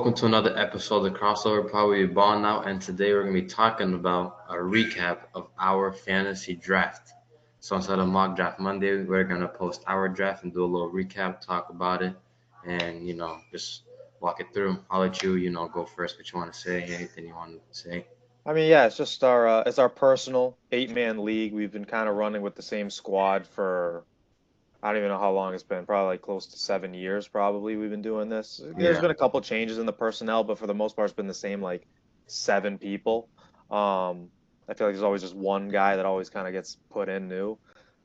Welcome to another episode of the Crossover Probably Ball Now, and today we're going to be talking about a recap of our fantasy draft. So instead of mock draft Monday, we're going to post our draft and do a little recap, talk about it, and just walk it through. I'll let you go first. What you want to say? Anything you want to say? I mean, yeah, it's just our personal 8-man league. We've been kind of running with the same squad for I don't even know how long it's been. Probably like close to 7 years. Probably we've been doing this. There's Yeah, been a couple changes in the personnel, but for the most part, it's been the same like 7 people. I feel like there's always just one guy that always kind of gets put in new.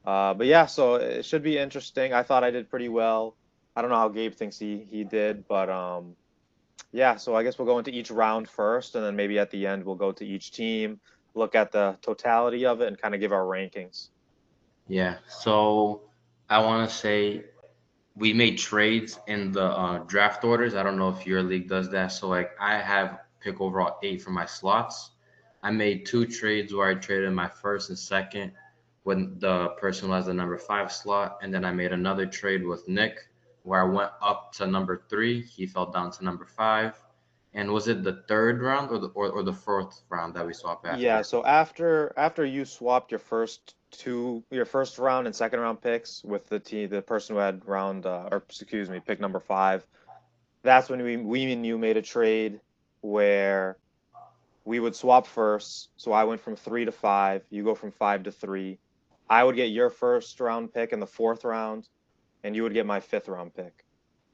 But yeah, so it should be interesting. I thought I did pretty well. I don't know how Gabe thinks he did, but yeah, so I guess we'll go into each round first, and then maybe at the end we'll go to each team, look at the totality of it, and kind of give our rankings. yeah. So I want to say we made trades in the draft orders. I don't know if your league does that. So like I have pick overall 8 for my slots. I made two trades where I traded my first and second when the person who has the number 5 slot, and then I made another trade with Nick where I went up to number 3. He fell down to number 5. And was it the third round or the fourth round that we swapped Yeah, after? so after you swapped your first round and second round picks with the person who had or excuse me, pick number 5, that's when we and you made a trade where we would swap first. So I went from 3 to 5, you go from 5 to 3. I would get your first round pick in the fourth round, and you would get my fifth round pick.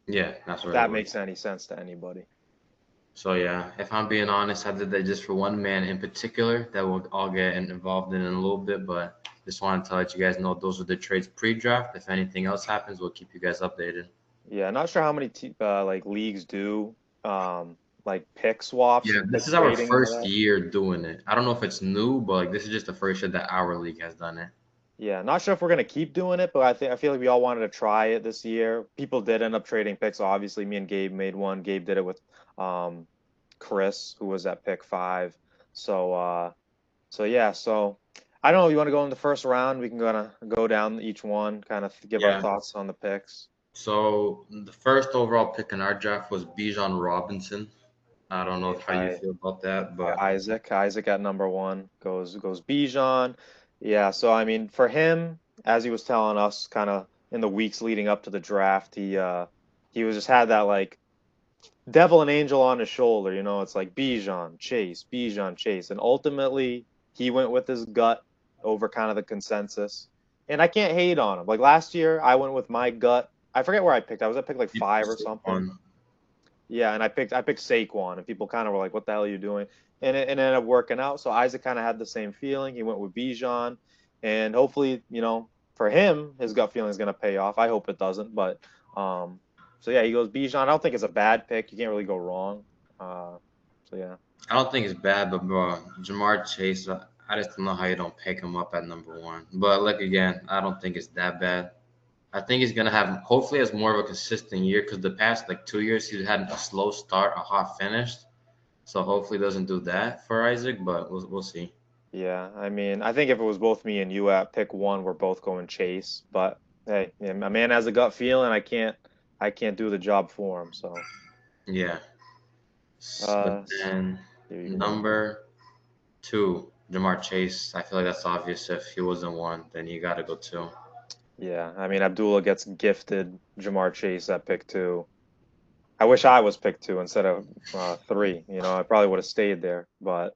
Yeah, that's If what it that was. makes any sense to anybody. So yeah, if I'm being honest, I did that just for one man in particular that we'll all get involved in a little bit, but just wanted to let you guys know those are the trades pre-draft. If anything else happens, we'll keep you guys updated. Yeah, not sure how many like leagues do like pick swaps, Yeah, this pick is our trading and all first that. year doing it. I don't know if it's new, but like this is just the first year that our league has done it. Yeah, not sure if we're gonna keep doing it, but I feel like we all wanted to try it this year. People did end up trading picks. Obviously, me and Gabe made one. Gabe did it with um Chris, who was at pick 5. So so yeah, so I don't know. You want to go in the first round? We can go down each one, kind of give our Yeah. thoughts on the picks. So the first overall pick in our draft was Bijan Robinson. I don't know Made how you feel about that, but by Isaac. Isaac at number 1 goes Bijan. Yeah, so I mean for him, as he was telling us kind of in the weeks leading up to the draft, he was just had that like devil and angel on his shoulder, it's like Bijan, Chase. And ultimately he went with his gut over kind of the consensus. And I can't hate on him. Like last year I went with my gut. I forget where I picked. I was at pick like you 5 or still something. won. Yeah, and I picked Saquon, and people kind of were like, "What the hell are you doing?" And it ended up working out. So Isaac kind of had the same feeling. He went with Bijan, and hopefully, for him, his gut feeling is going to pay off. I hope it doesn't, but um, so yeah, he goes Bijan. I don't think it's a bad pick. You can't really go wrong. Uh, so yeah, I don't think it's bad, but bro, Jamar Chase, I just don't know how you don't pick him up at number 1. But like again, I don't think it's that bad. I think he's gonna have hopefully has more of a consistent year because the past like 2 years he's had a slow start, a hot finish. So hopefully he doesn't do that for Isaac, but we'll see. yeah. I mean, I think if it was both me and you at pick 1, we're both going Chase. But hey, yeah, my man has a gut feeling. I can't do the job for him. So Yeah, but uh, then here you go. number 2, Jamar Chase. I feel like that's obvious. If he wasn't one, then you got to go 2. Yeah, I mean Abdullah gets gifted Jamar Chase at pick 2. I wish I was pick 2 instead of 3. I probably would have stayed there. But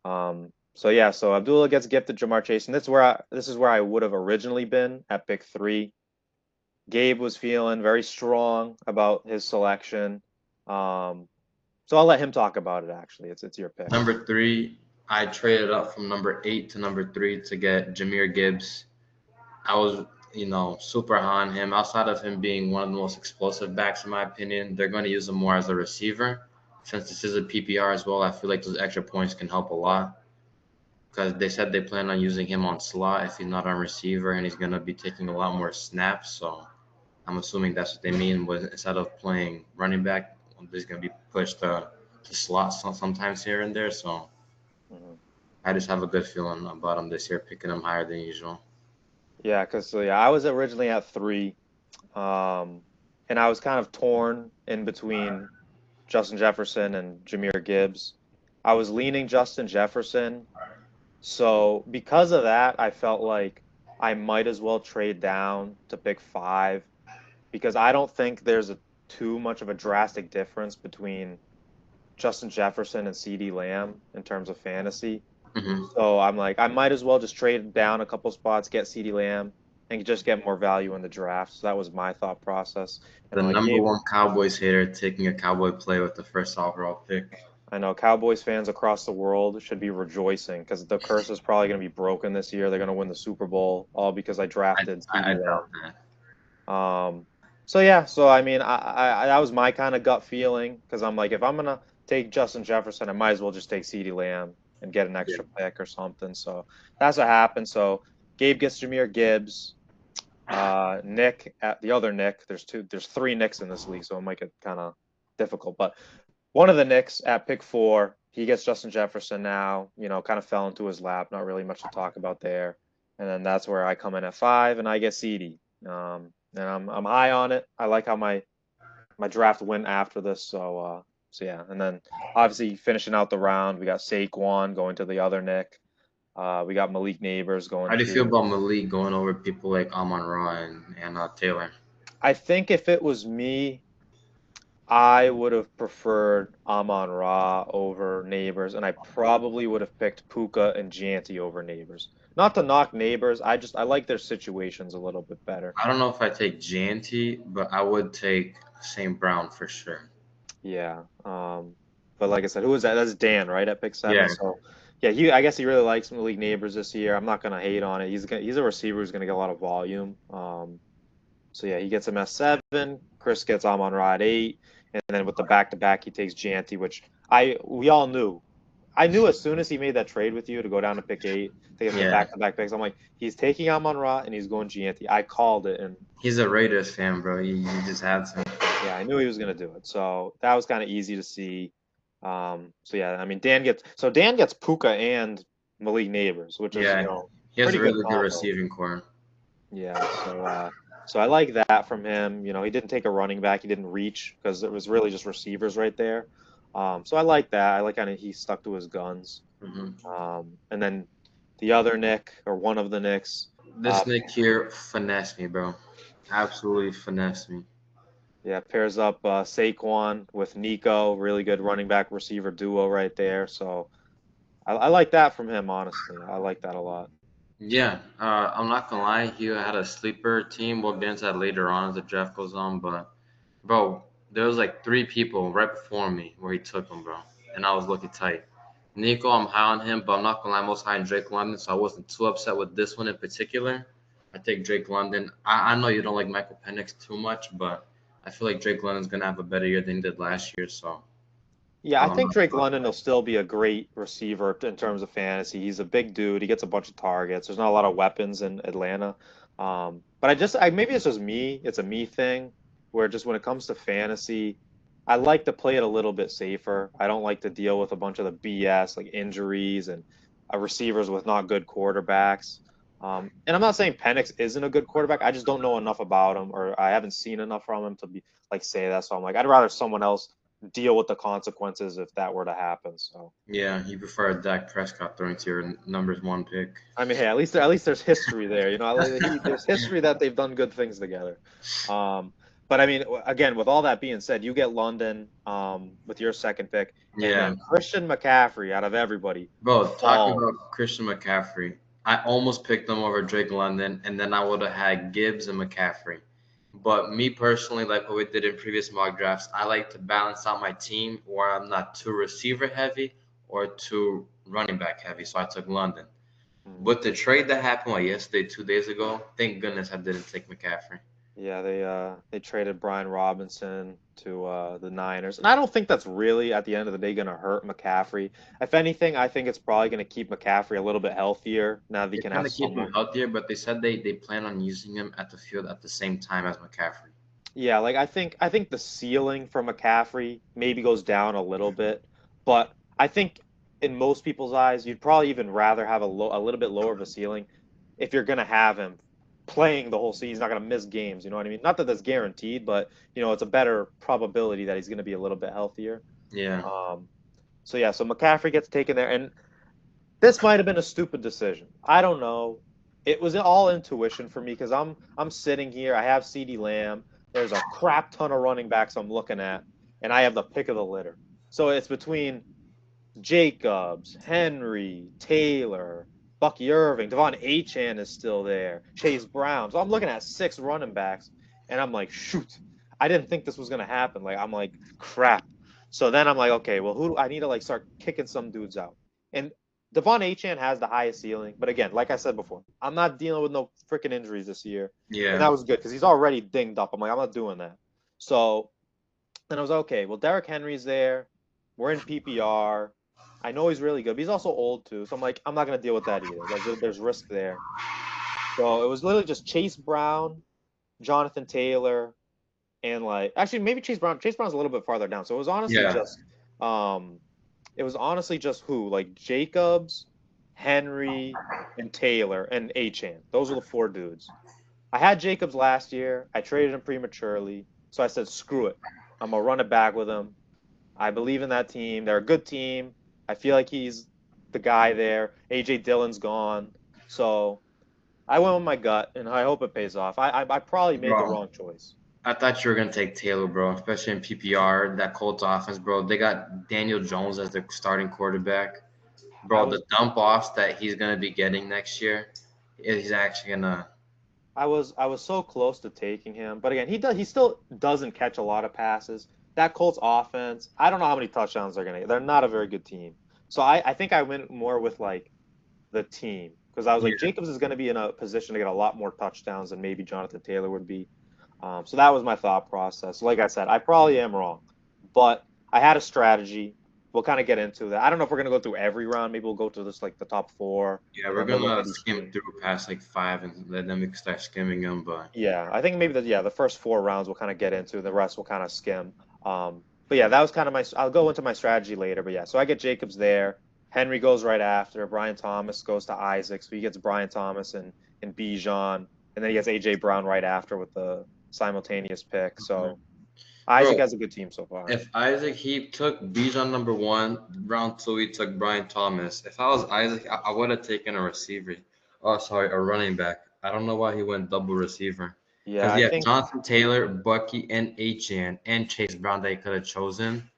so yeah, so Abdullah gets gifted Jamar Chase, and this is where I would have originally been at pick 3. Gabe was feeling very strong about his selection. Um, so I'll let him talk about it. Actually, it's your pick. Number 3, I traded up from number 8 to number 3 to get Jameer Gibbs. I was, super high on him. Outside of him being one of the most explosive backs, in my opinion, they're going to use him more as a receiver. Since this is a PPR as well, I feel like those extra points can help a lot. Because they said they plan on using him on slot if he's not on receiver, and he's going to be taking a lot more snaps. So I'm assuming that's what they mean. With instead of playing running back, he's going to be pushed to slot sometimes here and there. So Mhm. I just have a good feeling about him this year, picking him higher than usual. Yeah, because so yeah, I was originally at 3, um, and I was kind of torn in between. Justin Jefferson and Jahmyr Gibbs. I was leaning Justin Jefferson. So because of that, I felt like I might as well trade down to pick 5 because I don't think there's a too much of a drastic difference between Justin Jefferson and CeeDee Lamb in terms of fantasy. Hmm. So I'm like, I might as well just trade down a couple spots, get CeeDee Lamb, and just get more value in the draft. So that was my thought process. And The I'm like, number Gabe, one Cowboys hater taking a Cowboy play with the first overall pick. I know Cowboys fans across the world should be rejoicing because the curse is probably going to be broken this year. They're going to win the Super Bowl all because I I, drafted I CeeDee doubt Lamb. that. So yeah, so I mean, that was my kind of gut feeling because I'm like, if I'm gonna take Justin Jefferson, I might as well just take CeeDee Lamb and get an Yeah. extra pick or something. So that's what happened. So Gabe gets Jahmyr Gibbs. Nick at the other Nick. There's 3 Nicks in this league, so it might get kind of difficult. But one of the Knicks at pick 4, he gets Justin Jefferson now. Kind of fell into his lap. Not really much to talk about there. And then that's where I come in at 5, and I get CeeDee. And I'm high on it. I like how my draft went after this. So yeah. And then obviously finishing out the round, we got Saquon going to the other Nick. We got Malik Neighbors going How do you feel to. about Malik going over people like Amon Ra and Taylor? I think if it was me, I would have preferred Amon Ra over Neighbors, and I probably would have picked Puka and Janty over Neighbors. Not to knock Neighbors, I like their situations a little bit better. I don't know if I take JNT, but I would take St. Brown for sure. Yeah. But like I said, who is that? That's Dan, right, at pick 7. Yeah, So yeah, I guess he really likes Malik Neighbors this year. I'm not gonna hate on it. He's a receiver who's gonna get a lot of volume. So yeah, he gets him at 7. Chris gets Amon Ra at 8, and then with the back to back, he takes Janty, which we all knew. I knew as soon as he made that trade with you to go down to pick 8 to get the yeah. back to back picks. I'm like, he's taking Amon Ra and he's going Janty. I called it, and He's a Raiders fan, bro. You just had to. yeah, I knew he was gonna do it. So that was kind of easy to see. So yeah, I mean Dan gets Puka and Malik Neighbors, which is Yeah, he has pretty a good really good combo. receiving core. Yeah, so I like that from him. He didn't take a running back, he didn't reach because it was really just receivers right there. So I like that. I like kind of he stuck to his guns. Hmm. And then the other Nick or one of the Nicks, uh, This Nick here finessed me, bro. Absolutely finessed me. yeah, pairs up Saquon with Nico, really good running back receiver duo right there. So I like that from him, honestly. I like that a lot. Yeah, I'm not gonna lie. He had a sleeper team. We'll get into that later on as the draft goes on. But, bro, there was like 3 people right before me where he took them, bro, and I was looking tight. Nico, I'm high on him, but I'm not gonna lie. I'm most high on Drake London, so I wasn't too upset with this one in particular. I take Drake London. I know you don't like Michael Penix too much, but I feel like Drake London's gonna have a better year than he did last year. So Yeah, I I'm think not Drake gonna London will still be a great receiver in terms of fantasy. He's a big dude. He gets a bunch of targets. There's not a lot of weapons in Atlanta. But maybe it's just me. It's a me thing where just when it comes to fantasy, I like to play it a little bit safer. I don't like to deal with a bunch of the BS like injuries and receivers with not good quarterbacks. And I'm not saying Penix isn't a good quarterback. I just don't know enough about him, or I haven't seen enough from him to be like say that. So I'm like, I'd rather someone else deal with the consequences if that were to happen. So Yeah, you prefer Dak Prescott throwing to your numbers 1 pick. I mean, hey, at least there's history there. There's history that they've done good things together. Um, but I mean, again, with all that being said, you get London with your second pick, and Yeah, then Christian McCaffrey out of everybody bro, talking falls. about Christian McCaffrey, I almost picked him over Drake London, and then I would have had Gibbs and McCaffrey. But me personally, like what we did in previous mock drafts, I like to balance out my team where I'm not too receiver heavy or too running back heavy. So I took London. Hmm. With the trade that happened yesterday, 2 days ago, thank goodness I didn't take McCaffrey. Yeah, they traded Brian Robinson to the Niners, and I don't think that's really at the end of the day going to hurt McCaffrey. If anything, I think it's probably going to keep McCaffrey a little bit healthier now that he It's can going have to keep him someone. healthier, but they said they plan on using him at the field at the same time as McCaffrey. Yeah, like I think the ceiling for McCaffrey maybe goes down a little bit, but I think in most people's eyes, you'd probably even rather have a little bit lower of a ceiling if you're gonna have him playing the whole season. He's not going to miss games. You know what I mean? Not that that's guaranteed, but it's a better probability that he's going to be a little bit healthier. Yeah. Um, so yeah, so McCaffrey gets taken there, and this might have been a stupid decision. I don't know. It was all intuition for me because I'm sitting here. I have CeeDee Lamb. There's a crap ton of running backs I'm looking at, and I have the pick of the litter. So it's between Jacobs, Henry, Taylor, Bucky Irving, Devon Achane is still there, Chase Brown. So I'm looking at 6 running backs, and I'm like, shoot, I didn't think this was gonna happen. Like I'm like, crap. So then I'm like, okay, well, who I need to like start kicking some dudes out. And Devon Achane has the highest ceiling, but again, like I said before, I'm not dealing with no freaking injuries this year, and that Yeah. was good because he's already dinged up. I'm like, I'm not doing that. So then I was okay. Well, Derrick Henry's there. We're in PPR. I know he's really good, but he's also old too. So I'm like, I'm not gonna deal with that either. There's risk there. So it was literally just Chase Brown, Jonathan Taylor, and like actually maybe Chase Brown. Chase Brown's a little bit farther down. So Yeah. it was honestly just who like Jacobs, Henry, and Taylor and Achane. Those are the 4 dudes. I had Jacobs last year. I traded him prematurely, so I said screw it. I'm gonna run it back with him. I believe in that team. They're a good team. I feel like he's the guy there. AJ Dillon's gone. So I went with my gut, and I hope it pays off. I probably made the Bro, wrong choice. I thought you were gonna take Taylor, bro, especially in PPR. That Colts offense, bro. They got Daniel Jones as their starting quarterback. I Bro, was the dump offs that he's gonna be getting next year, he's actually gonna. I was so close to taking him, but again, he still doesn't catch a lot of passes. That Colts offense, I don't know how many touchdowns they're gonna get. They're not a very good team. So I think I went more with like the team because I was Yeah. like Jacobs is going to be in a position to get a lot more touchdowns than maybe Jonathan Taylor would be. So that was my thought process. Like I said, I probably am wrong, but I had a strategy. We'll kind of get into that. I don't know if we're going to go through every round. Maybe we'll go through this like the top 4, Yeah, and we're then we'll look gonna at each skim team. through past like 5, and then we can start skimming them. But Yeah, I think maybe the first 4 rounds we'll kind of get into. The rest we'll kind of skim. But yeah, that was kind of my. I'll go into my strategy later. But yeah, so I get Jacobs there. Henry goes right after. Brian Thomas goes to Isaac, so he gets Brian Thomas and Bijan, and then he gets AJ Brown right after with the simultaneous pick. So Isaac bro, has a good team so far. if Isaac he took Bijan number 1, round 2 he took Brian Thomas. If I was Isaac, I would have taken a receiver. Oh, sorry, a running back. I don't know why he went double receiver. Yeah, Because I he had think Jonathan Taylor, Bucky, and Achane, and Chase Brown that he could have chosen.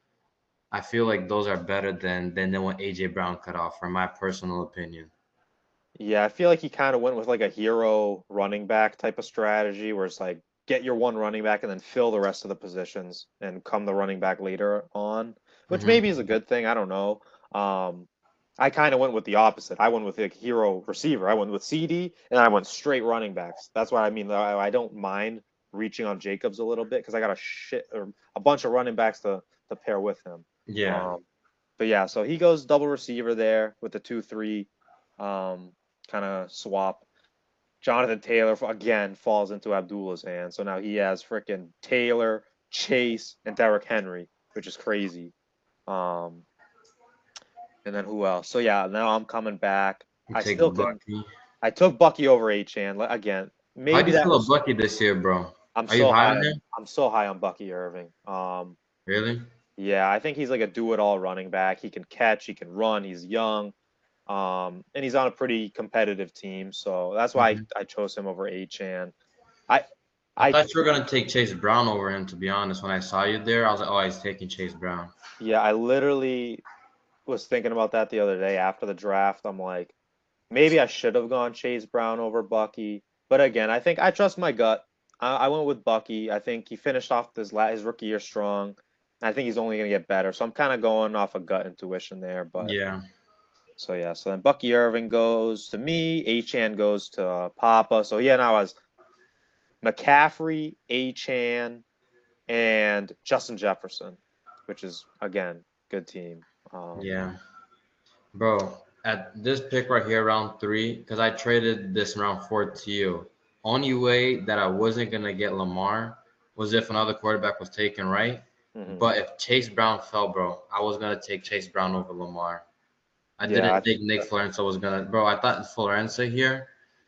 I feel like those are better than what AJ Brown could offer, in my personal opinion. Yeah, I feel like he kind of went with like a hero running back type of strategy where it's like get your one running back and then fill the rest of the positions and come the running back later on, which Hmm. maybe is a good thing. I don't know. Um, I kind of went with the opposite. I went with like hero receiver. I went with CD and I went straight running backs. That's what I mean. I don't mind reaching on Jacobs a little bit because I got a shit or a bunch of running backs to pair with him. Yeah. Um, but yeah, so he goes double receiver there with the 2-3 um, kind of swap. Jonathan Taylor again falls into Abdullah's hands. So now he has freaking Taylor, Chase, and Derrick Henry, which is crazy. Um, and then who else? So yeah, now I'm coming back. You I take still can. Bucky. I took Bucky over Achan again. How do Maybe you that feel about was. Bucky this year, bro? I'm Are you so high high on on. him? I'm so high on Bucky Irving. Really? Yeah, I think he's like a do-it-all running back. He can catch, he can run, he's young, and he's on a pretty competitive team. So that's why Hmm. I chose him over Achan. I, I I, thought you were gonna take Chase Brown over him. To be honest, when I saw you there, I was like, oh, he's taking Chase Brown. yeah, I literally was thinking about that the other day after the draft. I'm like, maybe I should have gone Chase Brown over Bucky. But again, I think I trust my gut. I went with Bucky. I think he finished off his rookie year strong. I think he's only going to get better. So I'm kind of going off of gut intuition there. But Yeah. so yeah, so then Bucky Irving goes to me. Achan goes to Papa. So yeah, now as McCaffrey, Achan, and Justin Jefferson, which is again good team. Yeah. Bro, at this pick right here, round 3, because I traded this round 4 to you. Only way that I wasn't gonna get Lamar was if another quarterback was taken, right? Mhm. But if Chase Brown fell, bro, I was gonna take Chase Brown over Lamar. I Yeah, didn't think Nick Florenzo was gonna, bro. I thought Florenzo here.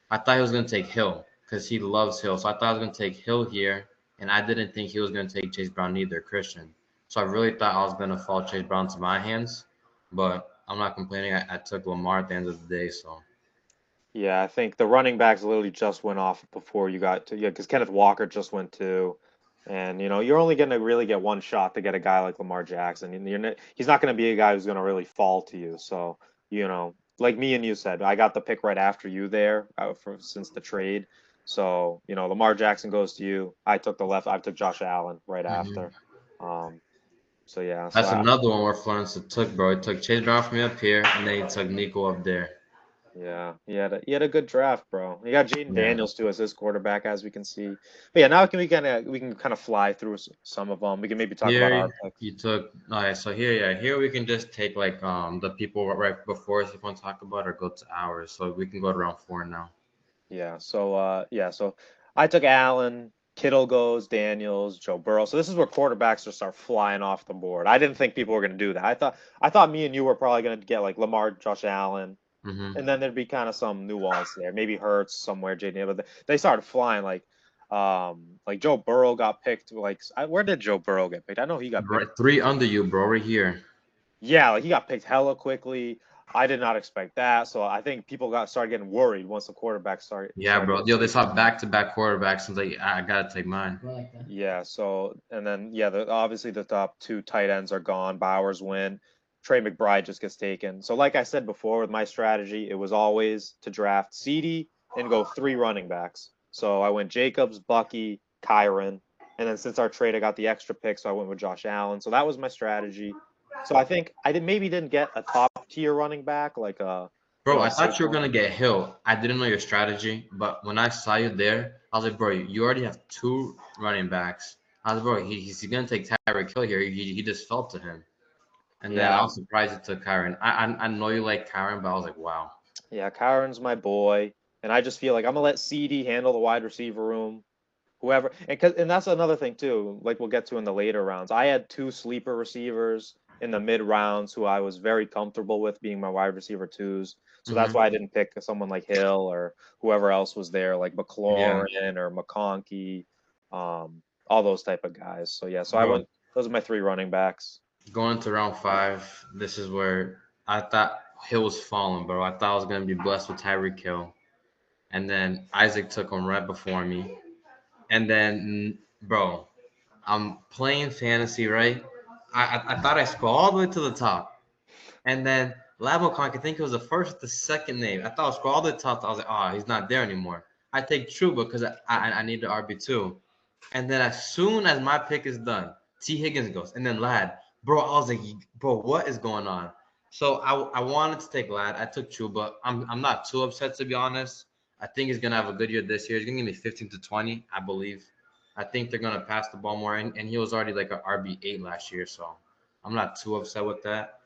I thought he was gonna take Hill because he loves Hill. So I thought I was going to take Hill here, and I didn't think he was going to take Chase Brown either, Christian. So I really thought I was going to fall Chase Brown to my hands, but I'm not complaining. I took Lamar at the end of the day, so. Yeah, I think the running backs literally just went off before you got to, yeah, because Kenneth Walker just went too. And you're only going to really get one shot to get a guy like Lamar Jackson. And he's not going to be a guy who's going to really fall to you. So, like me and you said, I got the pick right after you there since the trade. So, Lamar Jackson goes to you. I took Josh Allen right after. Um, so yeah, That's another one where Florence took, bro. He took Chase Brown from me up here, and then he took Nico up there. yeah, he had a good draft, bro. He got Jaden Yeah. Daniels too as his quarterback, as we can see. But yeah, now we can kind of fly through some of them. We can maybe talk about Here our picks. you took. All right, so here we can just take like the people right before us if you want to talk about, or go to ours. So we can go to round 4 now. So I took Allen, Kittle goes, Daniels, Joe Burrow. So this is where quarterbacks just start flying off the board. I didn't think people were going to do that. I thought me and you were probably going to get like Lamar, Josh Allen, Mm-hmm. and then there'd be kind of some nuance there. Maybe Hurts somewhere, Jaden, but they started flying like Joe Burrow got picked. Where did Joe Burrow get picked? I know he got picked. Right, 3 under you, bro, right here. Yeah, like he got picked hella quickly. I did not expect that, so I think people started getting worried once the quarterback Yeah, started bro. getting Yo, they taken. saw back-to-back quarterbacks, and like I gotta take mine. Yeah, so and then obviously the top two tight ends are gone. Bowers win. Trey McBride just gets taken. So like I said before with my strategy, it was always to draft CD and go 3 running backs. So I went Jacobs, Bucky, Kyron, and then since our trade I got the extra pick, so I went with Josh Allen. So that was my strategy. So I think maybe didn't get a top tier running back like Bro, I thought you were gonna Saquon. get Hill. I didn't know your strategy, but when I saw you there, I was like, bro, you already have 2 running backs. I was like, bro, he's gonna take Tyreek Hill here. He just fell to him. And then I Yeah, was surprised it took Kyron. I know you like Kyron, but I was like, wow. yeah, Kyron's my boy, and I just feel like I'm gonna let CD handle the wide receiver room. Whoever, and that's another thing too, like we'll get to in the later rounds. I had 2 sleeper receivers in the mid rounds who I was very comfortable with being my wide receiver twos. So that's Hmm. why I didn't pick someone like Hill or whoever else was there, like Yeah, McLaurin or McConkey, all those type of guys. So yeah, so I bro. went. Those are my 3 running backs. Going to round 5, this is where I thought Hill was falling, bro. I thought I was gonna be blessed with Tyreek Hill, and then Isaac took him right before me. And then, bro, I'm playing fantasy, right? I thought I scrolled all the way to the top. And then Labo Conk, I think it was the first or the second name. I thought I scrolled all the way to the top. I was like, oh, he's not there anymore. I take Truba because I need the RB2. And then as soon as my pick is done, T. Higgins goes. And then Lad. Bro, I was like, bro, what is going on? So I wanted to take Lad. I took Chuba. I'm not too upset, to be honest. I think he's going to have a good year this year. He's going to give me 15 to 20, I believe. I think they're going to pass the ball more. And he was already like an RB8 last year. So I'm not too upset with that.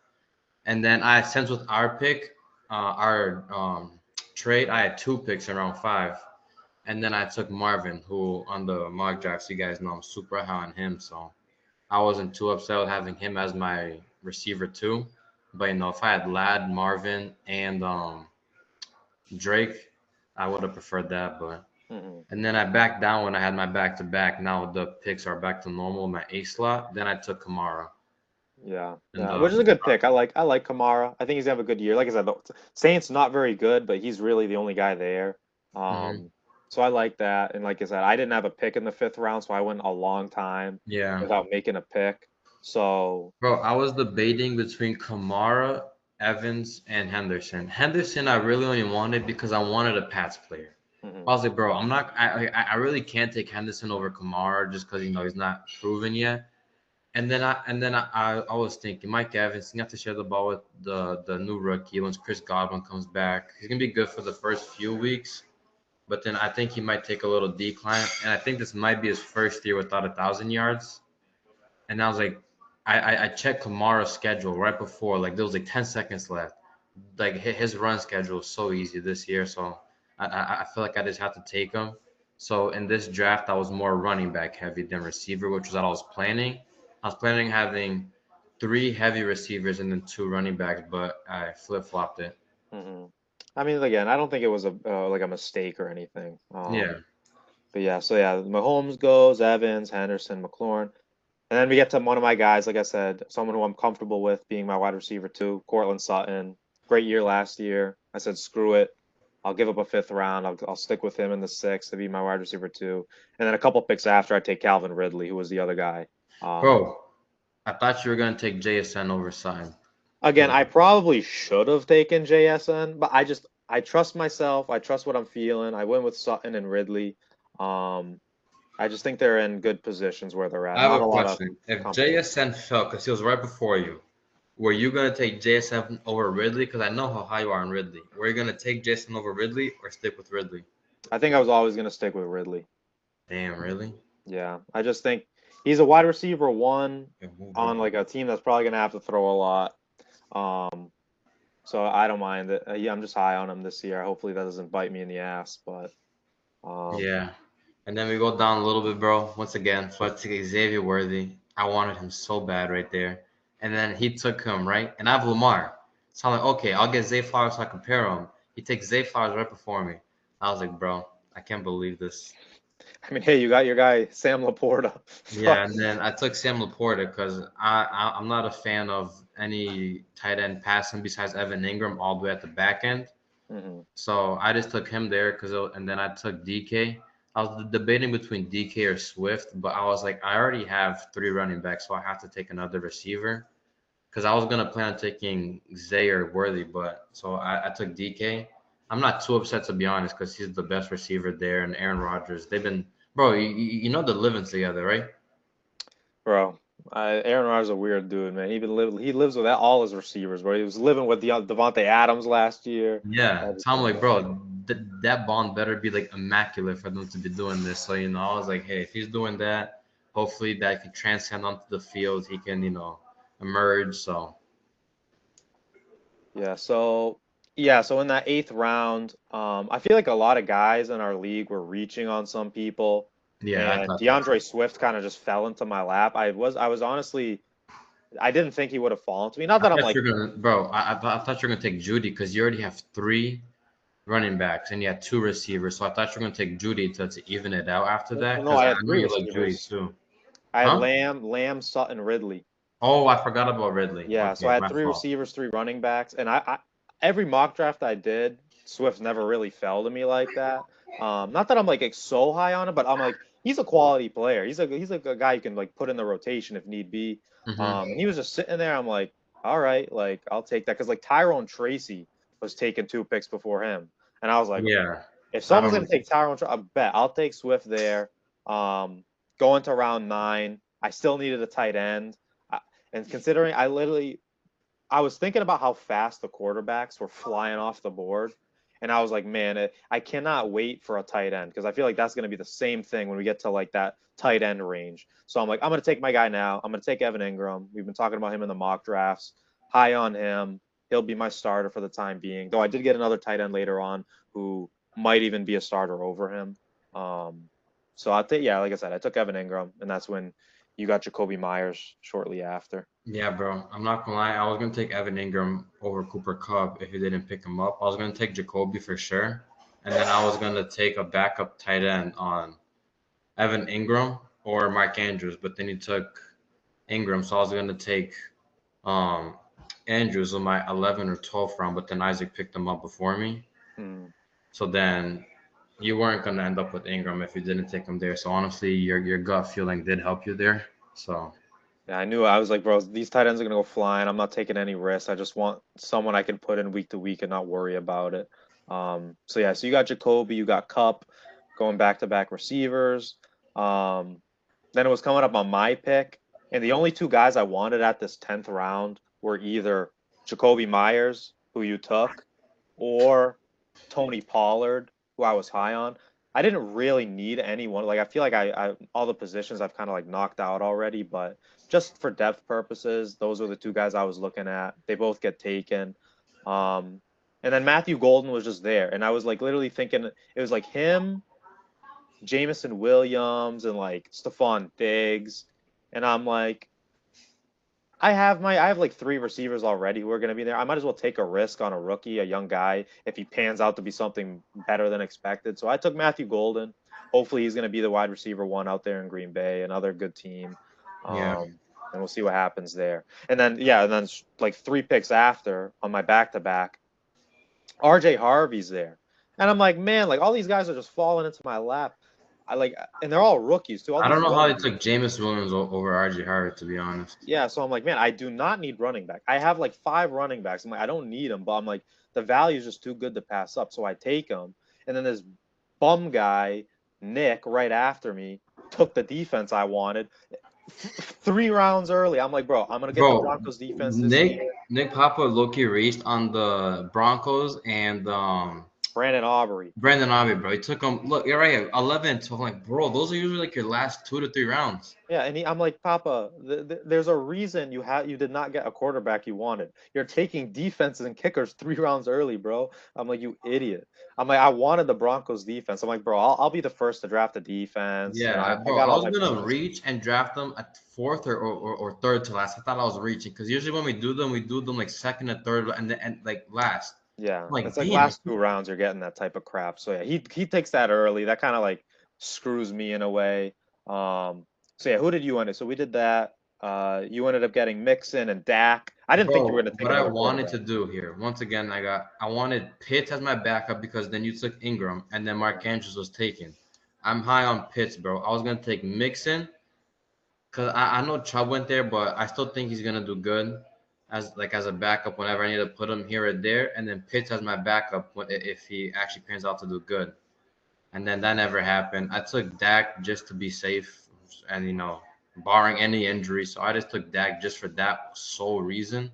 And then since with our pick, our trade, I had 2 picks in round 5. And then I took Marvin, who on the mock drafts, you guys know I'm super high on him. So I wasn't too upset with having him as my receiver too. But if I had Lad, Marvin, and Drake, I would have preferred that. But Hmm. and then I backed down when I had my back to back. Now the picks are back to normal, my A slot. Then I took Kamara. Yeah, And yeah, which is a good pick. I like Kamara. I think he's gonna have a good year. Like I said, the Saints not very good, but he's really the only guy there. mhm. So I like that. And like I said, I didn't have a pick in the 5th round, so I went a long time Yeah. without making a pick. So Bro, I was debating between Kamara, Evans, and Henderson. Henderson, I really only wanted because I wanted a Pats player. I mhm. was like, bro, I'm not. I really can't take Henderson over Kamara just because he's not proven yet. And then I was thinking Mike Evans, he got to share the ball with the new rookie once Chris Godwin comes back. He's gonna be good for the first few weeks, but then I think he might take a little decline. And I think this might be his first year without 1,000 yards. And I was like, I checked Kamara's schedule right before, like there was like 10 seconds left. Like his run schedule is so easy this year, so I feel like I just have to take him. So in this draft, I was more running back heavy than receiver, which was what I was planning. I was planning having 3 heavy receivers and then 2 running backs, but I flip flopped it. I mean, again, I don't think it was like a mistake or anything. Yeah. But yeah, so yeah, Mahomes goes, Evans, Henderson, McLaurin. And then we get to one of my guys, like I said, someone who I'm comfortable with being my wide receiver too, Cortland Sutton. Great year last year. I said, screw it. I'll give up a fifth round. I'll stick with him in the sixth to be my wide receiver too. And then a couple picks after, I take Calvin Ridley, who was the other guy. Bro, I thought you were gonna take JSN over Sign. Again, I probably should have taken JSN, but I trust myself. I trust what I'm feeling. I went with Sutton and Ridley. Um, I just think they're in good positions where they're at. I have Not a a lot of question. If competition. JSN fell, because he was right before you, were you gonna take JSN over Ridley? Because I know how high you are on Ridley. Were you gonna take JSN over Ridley or stick with Ridley? I think I was always going to stick with Ridley. Damn, really? Yeah, I just think he's a wide receiver one Good move, bro. on like a team that's probably going to have to throw a lot. Um, so I don't mind it. Yeah, I'm just high on him this year. Hopefully that doesn't bite me in the ass, but um, Yeah. And then we go down a little bit, bro. Once again, so I took Xavier Worthy. I wanted him so bad right there. And then he took him, right? And I have Lamar. So I'm like, okay, I'll get Zay Flowers so I compare him. He takes Zay Flowers right before me. I was like, bro, I can't believe this. I mean, hey, you got your guy Sam Laporta. Yeah, and then I took Sam Laporta because I'm not a fan of any tight end passing besides Evan Ingram all the way at the back end. hmm So I just took him there and then I took DK. I was debating between DK or Swift, but I was like, I already have three running backs, so I have to take another receiver. Because I was gonna plan on taking Zay or Worthy, but so I took DK. I'm not too upset to be honest, because he's the best receiver there, and Aaron Rodgers. They've been, bro. You know they're living together, right? Bro. Aaron Rodgers is a weird dude, man. He lives with all his receivers, bro. He was living with Devontae Adams last year. Yeah. So I'm Everything, like, bro. bro, that bond better be like immaculate for them to be doing this. So I was like, hey, if he's doing that, hopefully that can transcend onto the field. He can, emerge. So So in that eighth round, I feel like a lot of guys in our league were reaching on some people, yeah, I and thought that too. DeAndre Swift kind of just fell into my lap. I was honestly, I didn't think he would have fallen to me. Not I that I'm thought like, you're gonna, bro. I thought you were gonna take Judy because you already have three running backs and you had two receivers. So I thought you were gonna take Judy to even it out after well, that no, because I I had know three you like Judy receivers. too. I had Huh? Lamb, Sutton, Ridley. Oh, I forgot about Ridley. Yeah, so Okay, I had my three fault. receivers, three running backs, and every mock draft I did, Swift never really fell to me like that. Not that I'm like so high on him, but I'm like he's a quality player. He's like a guy you can like put in the rotation if need be. And he was just sitting there. I'm like, all right, like I'll take that because like Tyrone Tracy was taking two picks before him, and I was like, Yeah, if I someone's gonna remember. take Tyrone, I bet I'll take Swift there. Um, Going to round nine, I still needed a tight end. And considering I was thinking about how fast the quarterbacks were flying off the board, and I was like, man, I cannot wait for a tight end because I feel like that's going to be the same thing when we get to like that tight end range. So I'm like, I'm going to take my guy now. I'm going to take Evan Ingram. We've been talking about him in the mock drafts. High on him. He'll be my starter for the time being. Though I did get another tight end later on who might even be a starter over him. Um, so I think, yeah, like I said, I took Evan Ingram, and that's when you got Jacoby Myers shortly after. Yeah, bro. I'm not gonna lie. I was gonna take Evan Ingram over Cooper Kupp if you didn't pick him up. I was gonna take Jacoby for sure, and then I was gonna take a backup tight end on Evan Ingram or Mark Andrews, but then he took Ingram, so I was gonna take um Andrews in my 11 or 12th round, but then Isaac picked him up before me. Hmm. So then you weren't gonna end up with Ingram if you didn't take him there. So honestly, your gut feeling did help you there. So Yeah, I knew. I was like, bro, these tight ends are gonna go flying. I'm not taking any risks. I just want someone I can put in week to week and not worry about it. So yeah, so you got Jacoby, you got Cup going back to back receivers. Um, then it was coming up on my pick, and the only two guys I wanted at this 10th round were either Jacoby Myers, who you took, or Tony Pollard, who I was high on. I didn't really need anyone. Like I feel like I all the positions I've kind of like knocked out already, but just for depth purposes, those are the two guys I was looking at. They both get taken. Um, and then Matthew Golden was just there, and I was like literally thinking it was like him, Jameson Williams, and like Stephon Diggs, and I'm like, I have like three receivers already who are going to be there. I might as well take a risk on a rookie, a young guy, if he pans out to be something better than expected. So I took Matthew Golden, hopefully he's going to be the wide receiver one out there in Green Bay, another good team. Yeah. And we'll see what happens there. And then, yeah, and then like 3 picks after on my back to back, RJ Harvey's there. And I'm like, man, like all these guys are just falling into my lap. I like, and they're all rookies too. All I these don't know how young they dudes. took Jameis Williams over RJ Harvey, to be honest. Yeah, so I'm like, man, I do not need running back. I have like 5 running backs. I'm like, I don't need them, but I'm like, the value is just too good to pass up. So I take them. And then this bum guy, Nick, right after me, took the defense I wanted 3 rounds early. I'm like, bro, I'm gonna get the Bro, Broncos defense this Nick year. Nick Papa low-key reached on the Broncos and Brandon Aubrey. Brandon Aubrey, bro. He took him. Look, you're right here, 11 and 12. I'm like, bro, those are usually like your last 2 to 3 rounds. Yeah, and I'm like, Papa, there's a reason you did not get a quarterback you wanted. You're taking defenses and kickers 3 rounds early, bro. I'm like, you idiot. I'm like, I wanted the Broncos defense. I'm like, bro, I'll be the first to draft the defense. You know, Yeah, I bro, got I all was my gonna positions. reach and draft them at fourth or third to last. I thought I was reaching because usually when we do them like second and third and like last. Yeah, I'm like, it's like damn. last 2 rounds you're getting that typ of crap. So yeah, he takes that early. That kind of like screws me in a way. So yeah, who did you end it? So we did that. You ended up getting Mixon and Dak. I didn't think you were Bro, gonna take what I another wanted quarterback. to do here, once again, I wanted Pitts as my backup because then you took Ingram and then Mark Andrews was taken. I'm high on Pitts, bro. I was gonna take Mixon because I know Chubb went there, but I still think he's gonna do good as a backup whenever I need to put him here or there, and then Pitts as my backup if he actually turns out to do good. And then that never happened. I took Dak just to be safe, and barring any injury, so I just took Dak just for that sole reason.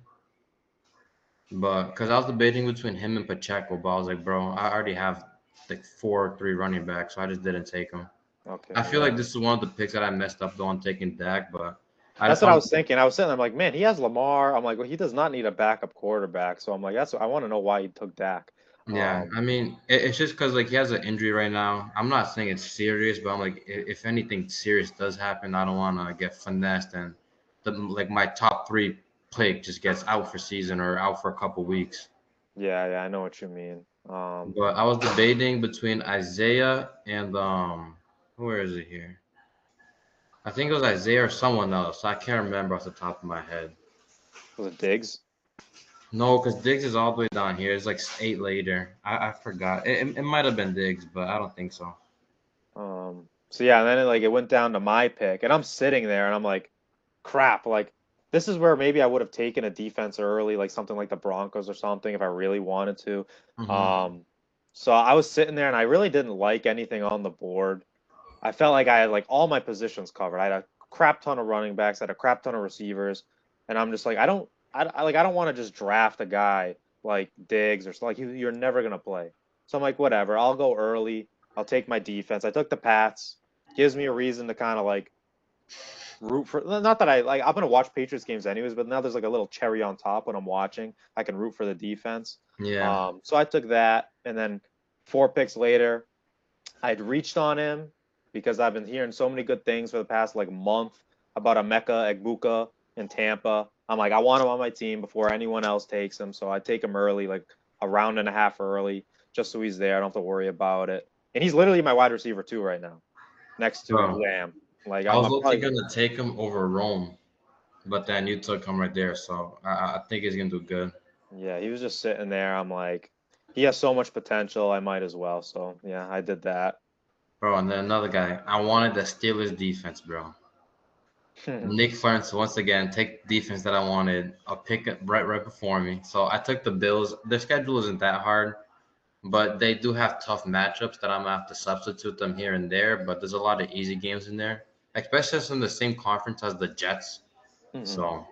But because I was debating between him and Pacheco, but I was like, bro, I already have like 4 or 3 running backs, so I just didn't take him. I Okay, feel yeah. like this is one of the picks that I messed up though on taking Dak, but I That's just what I wanted was thinking. I was sitting there, I'm like, man, he has Lamar. I'm like, well, he does not need a backup quarterback. So I'm like, I want to know why he took Dak. yeah, I mean, it's just because like he has an injury right now. I'm not saying it's serious, but I'm like, if anything serious does happen, I don't want to get finessed and like my top 3 pick just gets out for season or out for a couple weeks. Yeah, I know what you mean. But I was debating between Isaiah and where is it here? I think it was Isaiah or someone else. I can't remember off the top of my head. Was it Diggs? No, because Diggs is all the way down here. It's like 8 later. I forgot. It might have been Diggs, but I don't think so. So yeah, and then it went down to my pick, and I'm sitting there, and I'm like, crap, like this is where maybe I would have taken a defense early, like something like the Broncos or something, if I really wanted to. Hmm. Um, so I was sitting there, and I really didn't like anything on the board. I felt like I had like all my positions covered. I had a crap ton of running backs, I had a crap ton of receivers, and I'm just like, I don't want to just draft a guy like Diggs or like you're never gonna play. So I'm like, whatever, I'll go early. I'll take my defense. I took the Pats. Gives me a reason to kind of like root for. Not that I like. I'm gonna watch Patriots games anyways, but now there's like a little cherry on top when I'm watching. I can root for the defense. Yeah. So I took that, and then 4 picks later, I'd reached on him because I've been hearing so many good things for the past like month about Emeka Egbuka in Tampa. I'm like, I want him on my team before anyone else takes him, so I take him early, like a round and a half early, just so he's there. I don't have to worry about it. And he's literally my wide receiver too right now, next to Bro, Lamb. Like I I'm, was I'm literally probably gonna take him over Rome, but then you took him right there, so I think he's gonna do good. yeah. He was just sitting there. I'm like, he has so much potential. I might as well. So yeah, I did that. Bro, and then another guy. I wanted the Steelers defense, bro. Nick Ferentz once again take defense that I wanted. I'll pick it right before me. So I took the Bills. Their schedule isn't that hard, but they do have tough matchups that I'm gonna have to substitute them here and there. But there's a lot of easy games in there, especially in the same conference as the Jets. Mhm. So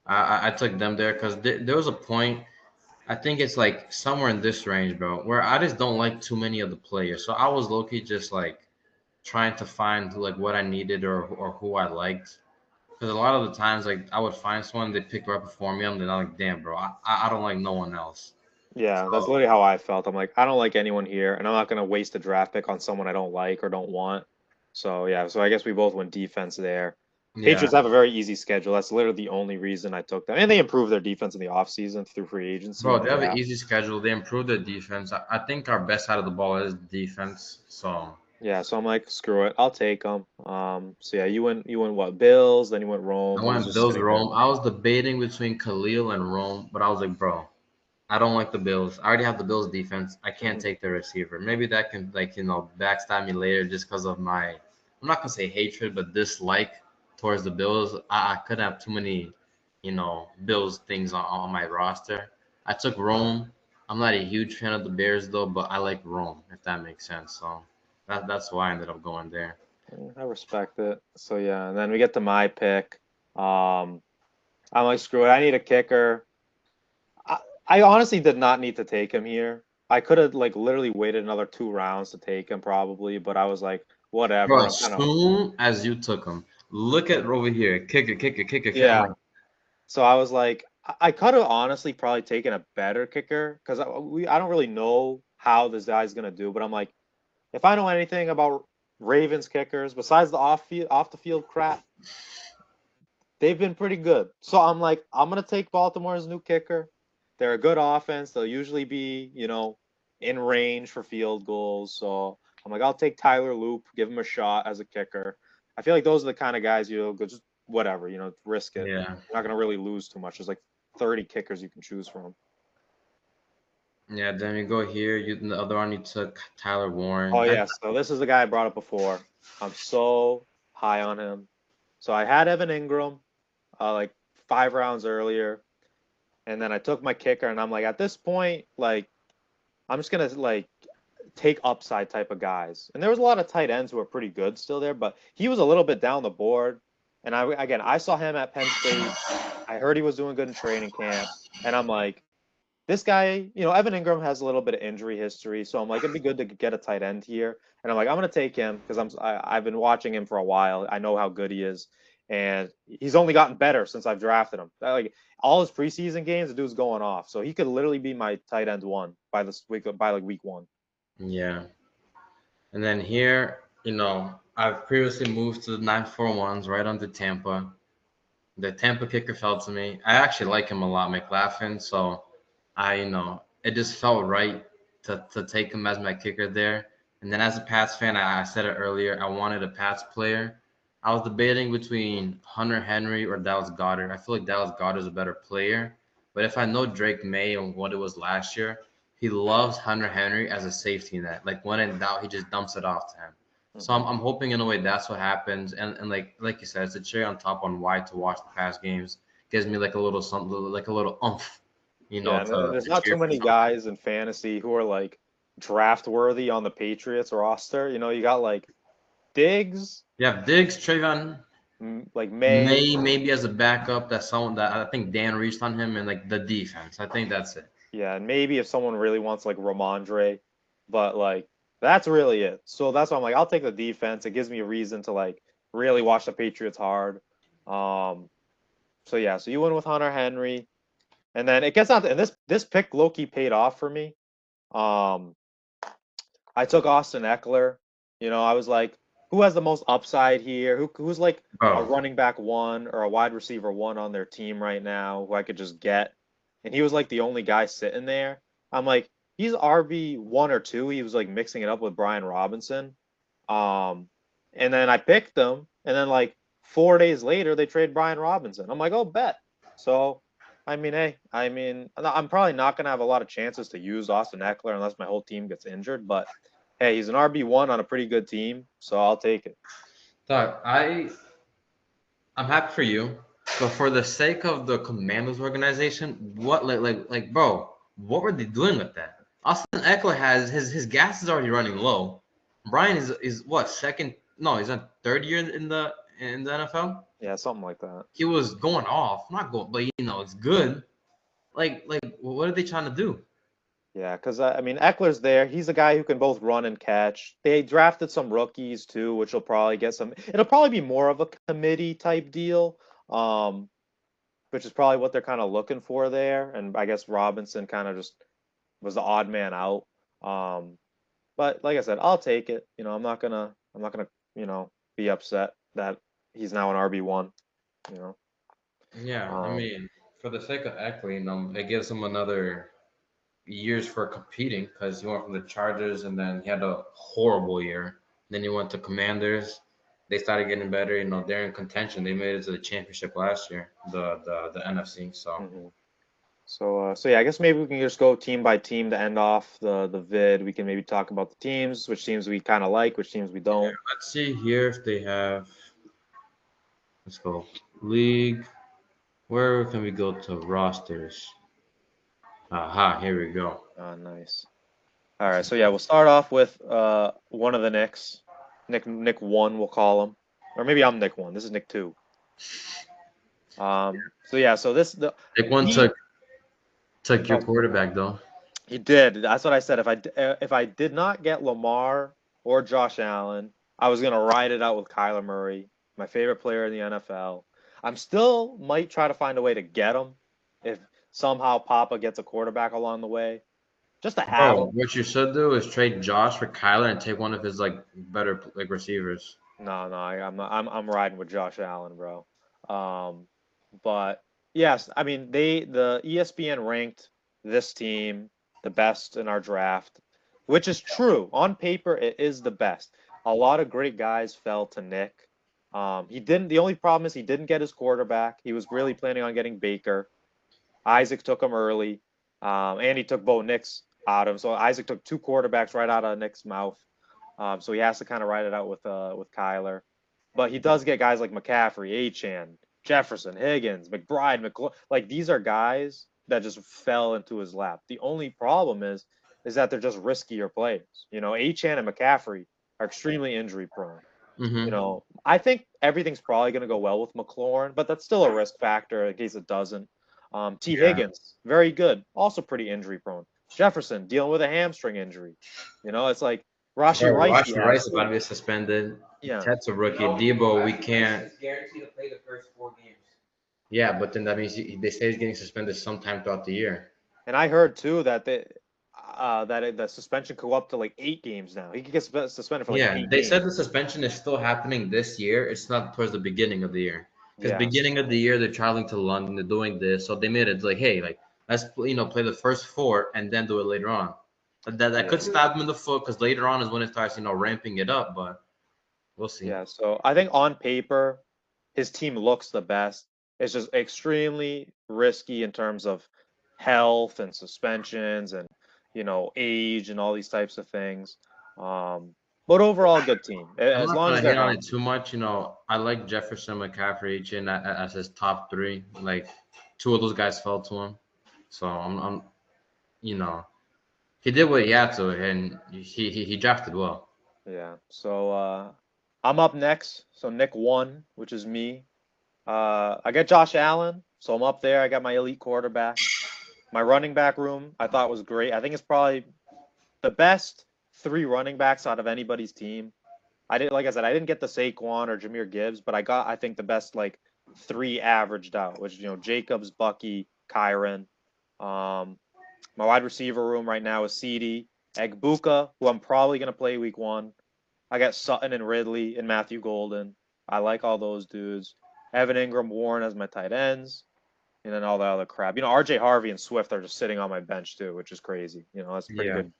I took them there because there was a point. I think it's like somewhere in this range, bro, where I just don't like too many of the players. So I was low-key just like trying to find like what I needed or who I liked. Because a lot of the times, like I would find someone they pick right before me, and then I'm like, damn, bro, I don't like no one else. Yeah, that's So literally how I felt. I'm like, I don't like anyone here, and I'm not gonna waste a draft pick on someone I don't like or don't want. So yeah, so I guess we both went defense there. yeah, Patriots have a very easy schedule. That's literally the only reason I took them. And they improved their defense in the offseason through free agency bro, and they have an draft. easy schedule. They improved their defense. I think our best side of the ball is defense. So Yeah, so I'm like, screw it, I'll take him. So yeah, you went what, Bills, then you went I Rome. He was went just Bills sitting there. Rome. I was debating between Khalil and Rome, but I was like, bro, I don't like the Bills. I already have the Bills defense. I can't Mhm. take the receiver. Maybe that can like backstab me later just because of my I'm not gonna say hatred, but dislike towards the Bills. I could have too many, Bills things on my roster. I took Rome. I'm not a huge fan of the Bears though, but I like Rome, if that makes sense. So that's why I ended up going there. I respect it. So yeah, and then we get to my pick. I'm like, screw it, I need a kicker. I, I honestly did not need to take him here. I could have like literally waited another 2 rounds to take him probably, but I was like, whatever. Bro, I'm as kind of soon as you took him, look at over here, kicker, kicker, kicker, kicker. I'm yeah. like, So I was like, I could have honestly probably taken a better kicker because I don't really know how this guy's gonna do, but I'm like, if I know anything about Ravens kickers besides the off the field crap, they've been pretty good. So I'm like, I'm gonna take Baltimore's new kicker. They're a good offense. They'll usually be, in range for field goals. So I'm like, I'll take Tyler Loop, give him a shot as a kicker. I feel like those are the kind of guys you'll go just whatever, risk it. yeah. You're not gonna really lose too much. There's like 30 kickers you can choose from. Yeah, then you go here. The other one you took Tyler Oh Warren. yes, so this is the guy I brought up before. I'm so high on him. So I had Evan Ingram, like 5 rounds earlier. And then I took my kicker, and I'm like, at this point, like, I'm just gonna like take upside type of guys. And there was a lot of tight ends who were pretty good still there, but he was a little bit down the board. And I saw him at Penn State. I heard he was doing good in training camp, and I'm like, this guy, Evan Ingram has a little bit of injury history, so I'm like, it'd be good to get a tight end here. And I'm like, I'm gonna take him because I've been watching him for a while. I know how good he is, and he's only gotten better since I've drafted him. Like all his preseason games, the dude's going off, so he could literally be my tight end one by this week, by like week one. Yeah. And then here, I've previously moved to the 941s right under Tampa. The Tampa kicker fell to me. I actually like him a lot, McLaughlin. So it just felt right to take him as my kicker there. And then as a Pats fan, I said it earlier, I wanted a Pats player. I was debating between Hunter Henry or Dallas Goddard. I feel like Dallas Goddard is a better player. But if I know Drake May and what it was last year, he loves Hunter Henry as a safety net. Like when in doubt, he just dumps it off to him. So I'm, Hmm. I'm hoping in a way that's what happens. And like you said, it's a cherry on top on why to watch the past games. Gives me like a little something, like a little umph, Yeah, and there's to not cheer too for many something. guys in fantasy who are like draft worthy on the Patriots roster. You got like Diggs, You have Diggs, Trayvon like May. May maybe as a backup. That's someone that I think Dan reached on him and like the defense. I think that's it. Yeah, and maybe if someone really wants like Ramondre, but like that's really it. So that's why I'm like, I'll take the defense. It gives me a reason to like really watch the Patriots hard. Um, so yeah, so you went with Hunter Henry, and then it gets out, and this pick Loki paid off for me. Um, I took Austin Eckler. I was like, who has the most upside here? Who's like a Bro, running back one or a wide receiver one on their team right now who I could just get? And he was like the only guy sitting there. I'm like, he's RB one or two. He was like mixing it up with Brian Robinson. Um, and then I picked them, and then like 4 days later they trade Brian Robinson. I'm like, oh, bet. So hey, I'm probably not gonna have a lot of chances to use Austin Eckler unless my whole team gets injured, but hey, he's an RB1 on a pretty good team, so I'll take it. Doc, I'm happy for you, but for the sake of the Commandos organization, what bro, what were they doing with that? Austin Eckler has his gas is already running low. Brian is what second? No, he's on third year in the NFL. Yeah, something like that. He was going off, not going, but it's good. What are they trying to do? Yeah, because Eckler's there. He's a guy who can both run and catch. They drafted some rookies too, which will probably get some. It'll probably be more of a committee type deal, um, which is probably what they're kind of looking for there. And I guess Robinson kind of just was the odd man out. Um, but like I said, I'll take it. I'm not gonna, be upset that he's now an RB1. You know. Yeah, I Um, mean, for the sake of Eckler, it gives him another years for competing because he went from the Chargers and then he had a horrible year. Then he went to Commanders. They started getting better. They're in contention. They made it to the championship last year, the NFC. So Hmm. So yeah, I guess maybe we can just go team by team to end off the vid. We can maybe talk about the teams, which teams we kind of like, which teams we yeah, don't. let's see here if they have. Let's go league. Where can we go to rosters? Aha, here we go. Nice. All right, so yeah, we'll start off with one of the Knicks. Nick one, we'll call him, or maybe I'm Nick one. This is Nick two. So yeah, so this the Pick one he took your oh, quarterback though. he did. That's what I said. If I did not get Lamar or Josh Allen, I was gonna ride it out with Kyler Murray, my favorite player in the NFL. I'm still might try to find a way to get him if somehow Papa gets a quarterback along the way, just to have Bro, him. what you should do is trade Josh for Kyler and take one of his like better like receivers. No, I'm not. I'm riding with Josh Allen, bro. Um, but yes, I mean the ESPN ranked this team the best in our draft, which is true. On paper, it is the best. A lot of great guys fell to Nick. He didn't. The only problem is he didn't get his quarterback. He was really planning on getting Baker. Isaac took him early, and he took Bo Nix out of him. So Isaac took two quarterbacks right out of Nick's mouth. So he has to kind of ride it out with Kyler. But he does get guys like McCaffrey, Achan, Jefferson, Higgins, McBride, like these are guys that just fell into his lap. The only problem is that they're just riskier players. Achan and McCaffrey are extremely injury prone. Mm-hmm. I think everything's probably going to go well with McLaurin, but that's still a risk factor in case it doesn't. T. Yeah. Higgins, very good, also pretty injury prone. Jefferson dealing with a hamstring injury. It's like Rashi Bro, Rice he Rashee has Rice about to too. be suspended. Yeah, Ted's a rookie. Debo, we can't. Yeah, but then that means they say he's getting suspended sometime throughout the year. and I heard too that the suspension could go up to like 8 games now. He could get suspended for like Yeah, eight they said games. the suspension is still happening this year. It's not towards the beginning of the year. Because Yeah, beginning of the year they're traveling to London, they're doing this, so they made it like, hey, like let's play the first four and then do it later on. That could yeah, stab him in the foot because later on is when it starts ramping it up. But we'll see. yeah. So I think on paper, his team looks the best. It's just extremely risky in terms of health and suspensions and age and all these types of things. Um, but overall, good team I'm as not long gonna as they're hate on it healthy. too much. I like Jefferson, McCaffrey, each in as his top three. Like two of those guys fell to him, so I'm you know he did what he had to, and he drafted well. Yeah. So I'm up next. So Nick one, which is me. I got Josh Allen, so I'm up there. I got my elite quarterback. My running back room I thought was great. I think it's probably the best three running backs out of anybody's team. Like I said, I didn't get the Saquon or Jameer Gibbs, but I got, I think, the best like three averaged out, which Jacobs, Bucky, Kyron. Um, my wide receiver room right now is CD, Egbuka, who I'm probably gonna play week one. I got Sutton and Ridley and Matthew Golden. I like all those dudes. Evan Ingram, Warren as my tight ends, and then all the other crap. RJ Harvey and Swift are just sitting on my bench too, which is crazy. That's pretty Yeah, good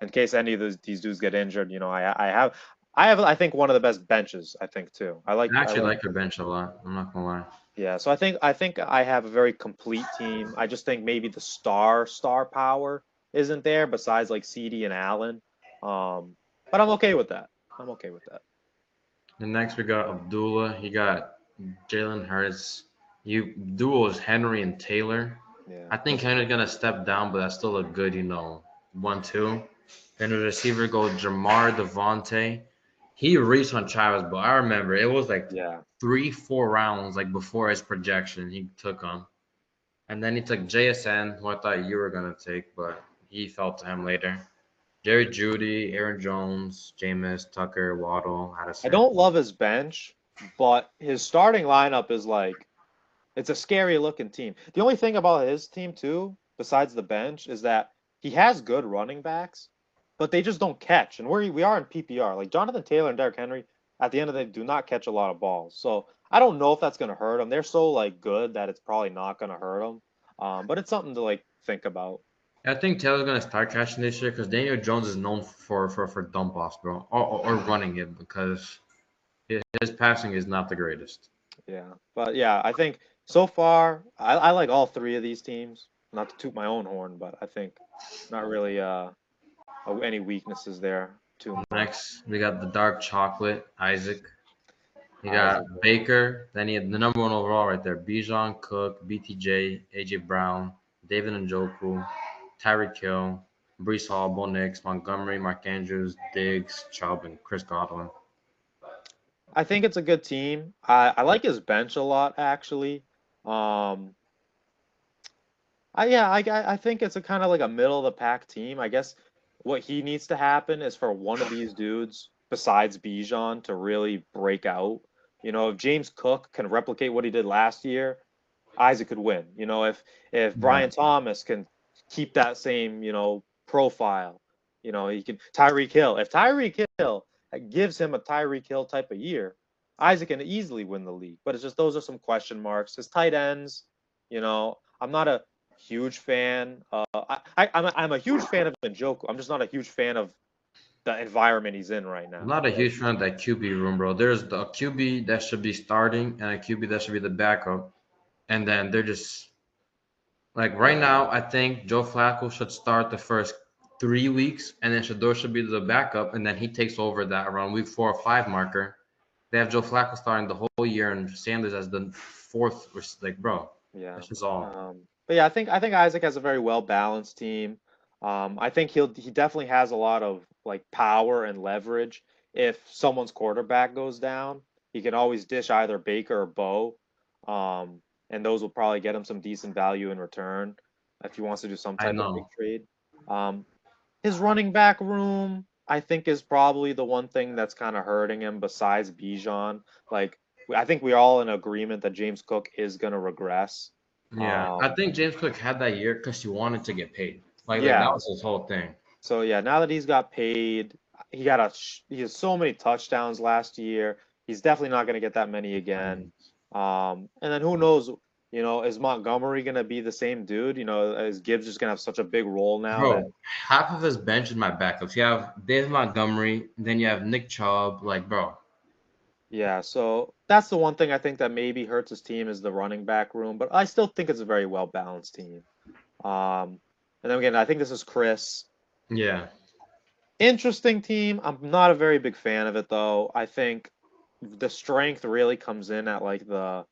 in case any of these dudes get injured. I have I think one of the best benches. I think too. I I actually like like your bench a lot. I'm not gonna lie. yeah. So I think I have a very complete team. I just think maybe the star power isn't there besides like CD and Allen. Um, but I'm okay with that. I'm okay with that. And next we got Abdullah. He got Jalen Hurts. You duos Henry and Taylor. Yeah. I think Henry's gonna step down, but that's still a good 1-2. Then the receiver goes Jamar Devontae. He reached on Travis, but I remember it was like Yeah. 3-4 rounds like before his projection. He took him, and then he took JSN, who I thought you were gonna take, but he fell to him later. Jerry Judy, Aaron Jones, Jameis, Tucker, Waddle, I Addison. don't love his bench, but his starting lineup is like it's a scary looking team. The only thing about his team too, besides the bench, is that he has good running backs, but they just don't catch. And we are in PPR. Like Jonathan Taylor and Derrick Henry, at the end of the day, do not catch a lot of balls. So I don't know if that's gonna hurt them. They're so like good that it's probably not gonna hurt them. But it's something to like think about. I think Taylor's gonna start catching this year because Daniel Jones is known for dump offs, bro, or running it because his passing is not the greatest. Yeah, but yeah, I think so far I like all three of these teams. Not to toot my own horn, but I think not really any weaknesses there too much. Next, we got the dark chocolate, Isaac. You got Isaac. Baker. Then you have the number one overall right there: Bijan, Cook, BTJ, AJ Brown, David Njoku, Tyreek Hill, Brees Hall, Bo Nix, Montgomery, Mark Andrews, Diggs, Chubb, and Chris Godwin. I think it's a good team. I like his bench a lot actually. Um, I think it's a kind of like a middle of the pack team. I guess what he needs to happen is for one of these dudes besides Bijan to really break out. You know, if James Cook can replicate what he did last year, Isaac could win. You know, if Yeah, Brian Thomas can keep that same, profile, he can Tyreek Hill. If Tyreek Hill gives him a Tyreek Hill type of year, Isaac can easily win the league. But it's just those are some question marks. His tight ends, I'm not a huge fan. I'm a huge fan of Njoku. I'm just not a huge fan of the environment he's in right I'm now. not a huge fan of that QB room, bro. There's the QB that should be starting and a QB that should be the backup, and then they're just like right Yeah. now. I think Joe Flacco should start the first 3 weeks, and then Shador should be the backup, and then he takes over that around week 4 or 5 marker. They have Joe Flacco starting the whole year and Sanders as the fourth. Like, bro, Yeah. that's just all. But yeah, I think Isaac has a very well balanced team. I think he definitely has a lot of like power and leverage. If someone's quarterback goes down, he can always dish either Baker or Bo, and those will probably get him some decent value in return if he wants to do some I type of big know. trade. Um, his running back room, I think, is probably the one thing that's kind of hurting him besides Bijan. Like, I think we're all in agreement that James Cook is going to regress. Yeah, I Um, think James Cook had that year because he wanted to get paid. Like that yeah. was his whole thing. So yeah, now that he's got paid, he has so many touchdowns last year. He's definitely not going to get that many again. And then who knows? Is Montgomery going to be the same dude? Is Gibbs just going to have such a big role now that Bro, half of his bench is my backups. You have David Montgomery, then you have Nick Chubb. Like, bro, Yeah, so that's the one thing I think that maybe hurts his team is the running back room, but I still think it's a very well balanced team. Um, and then again, I think this is Chris. yeah. Interesting team. I'm not a very big fan of it though. I think the strength really comes in at like the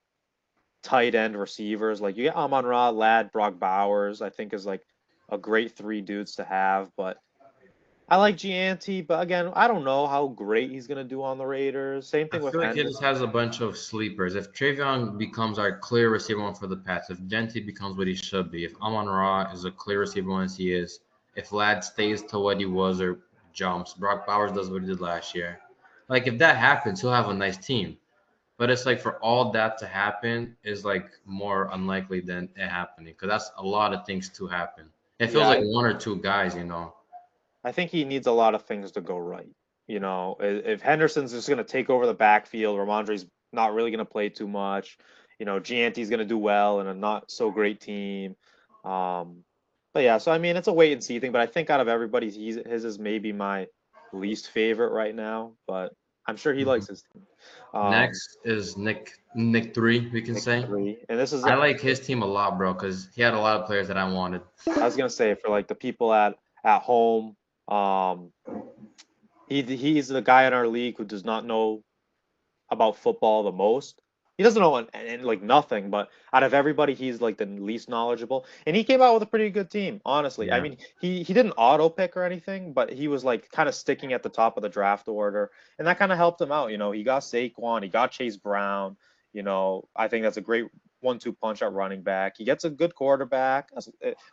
tight end receivers. Like you get Amon Ra, Lad, Brock Bowers, I think is like a great three dudes to have, but I like Gianti, but again, I don't know how great he's gonna do on the Raiders. Same I thing with feel like he just Henderson. has a bunch of sleepers. If Travion becomes our clear receiver one for the Pats, if Genti becomes what he should be, if Amon Ra is a clear receiver one as he is, if Ladd stays to what he was or jumps, Brock Bowers does what he did last year. Like if that happens, he'll have a nice team. But it's like for all that to happen is like more unlikely than it happening because that's a lot of things to happen. It feels Yeah, like one or two guys. I think he needs a lot of things to go right. If Henderson's just going to take over the backfield, Ramondre's not really going to play too much. Gianti's going to do well in a not so great team. Um, but yeah, so I mean, it's a wait and see thing. But I think out of everybody, his is maybe my least favorite right now. But I'm sure he likes Mhm. his team. Um, Next is Nick three, we can Nick say. three, and this is I like his team a lot, bro, because he had a lot of players that I wanted. I was gonna say for like the people at home. Um, he's the guy in our league who does not know about football the most. He doesn't know and like nothing, but out of everybody, he's like the least knowledgeable. And he came out with a pretty good team, honestly. I Yeah. mean, he didn't auto pick or anything, but he was like kind of sticking at the top of the draft order, and that kind of helped him out. He got Saquon, he got Chase Brown. I think that's a great one-two punch at running back. He gets a good quarterback,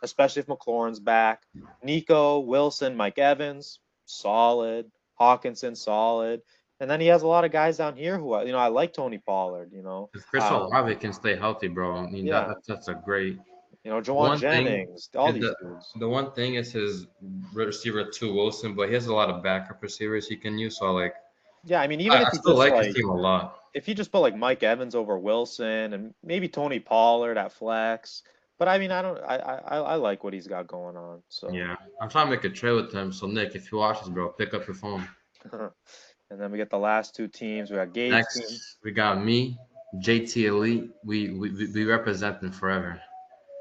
especially if McLaurin's back. Nico Wilson, Mike Evans, solid. Hawkinson, solid. And then he has a lot of guys down here who, I like Tony Pollard. If Chris Olave can stay healthy, bro, I mean Yeah, that's a great Jawan one thing. Jennings, all Is these the dudes. the one thing is his receiver two Wilson, but he has a lot of backup receivers he can use. So like, Yeah, I mean, I, even I still like his team a lot. if he just put like Mike Evans over Wilson and maybe Tony Pollard at flex, But I mean, I like what he's got going on. So, Yeah, I'm trying to make a trade with him. So Nick, if you watch this, bro, pick up your phone. and then we get the last two teams. We got Gabe's team. Next, we got me, JT Elite. We represent them forever.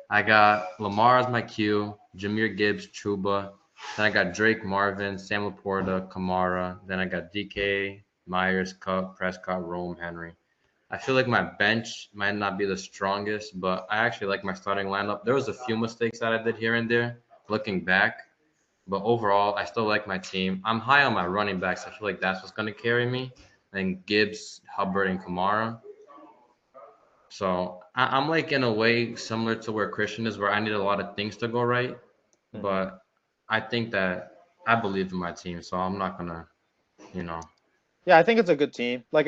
I got Lamar as my Q, Jameer Gibbs, Chuba. Then I got Drake, Marvin, Sam Laporta, Kamara. Then I got DK, Myers, Cup, Prescott, Rome, Henry. I feel like my bench might not be the strongest, but I actually like my starting lineup. There was a few mistakes that I did here and there, looking back, but overall, I still like my team. I'm high on my running backs. I feel like that's what's going to carry me. And Gibbs, Hubbard, and Kamara. So I'm like in a way similar to where Christian is, where I need a lot of things to go right. Mhm. But I think that I believe in my team, so I'm not gonna, you know. Yeah, I think it's a good team. Like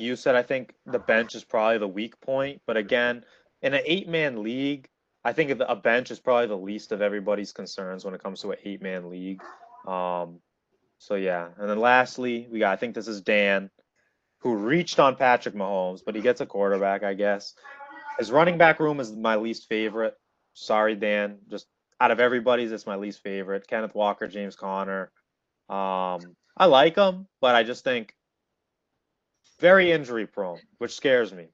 you said, I think the bench is probably the weak point. But again, in an eight-man league, I think a bench is probably the least of everybody's concerns when it comes to an eight-man league. Um, so yeah, and then lastly, we got I think this is Dan who reached on Patrick Mahomes, but he gets a quarterback, I guess. His running back room is my least favorite. Sorry, Dan. Just out of everybody's, it's my least favorite. Kenneth Walker, James Conner. I like them, but I just think very injury prone, which scares me.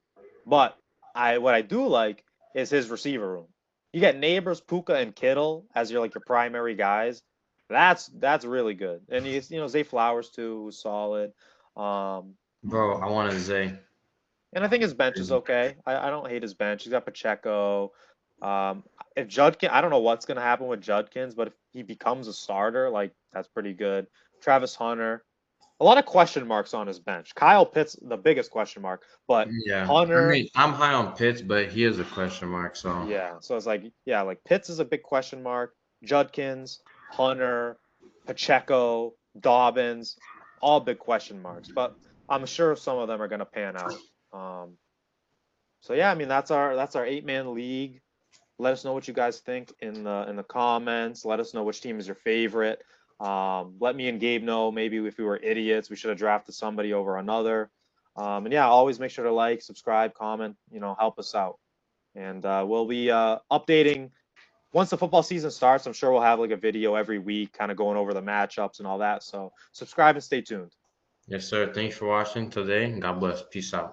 But what I do like is his receiver room. You get Neighbors, Puka, and Kittle as your primary guys. That's really good. And Zay Flowers too, who's solid. Um, Bro, I want to say, and I think his bench is okay. I don't hate his bench. He's got Pacheco. Um, if Judkins, I don't know what's gonna happen with Judkins, but if he becomes a starter, like that's pretty good. Travis Hunter, a lot of question marks on his bench. Kyle Pitts, the biggest question mark, but yeah. I Hunter, mean, I'm high on Pitts, but he is a question mark. So yeah. So it's like, yeah, like Pitts is a big question mark. Judkins, Hunter, Pacheco, Dobbins, all big question marks. But I'm sure some of them are gonna pan out. Um, so yeah, I mean that's our eight-man league. Let us know what you guys think in the comments. Let us know which team is your favorite. Let me and Gabe know maybe if we were idiots, we should have drafted somebody over another. And yeah, always make sure to like, subscribe, comment. Help us out. And we'll be updating once the football season starts. I'm sure we'll have like a video every week, kind of going over the matchups and all that. So subscribe and stay tuned. yes, sir. Thanks for watching today. God bless. Peace out.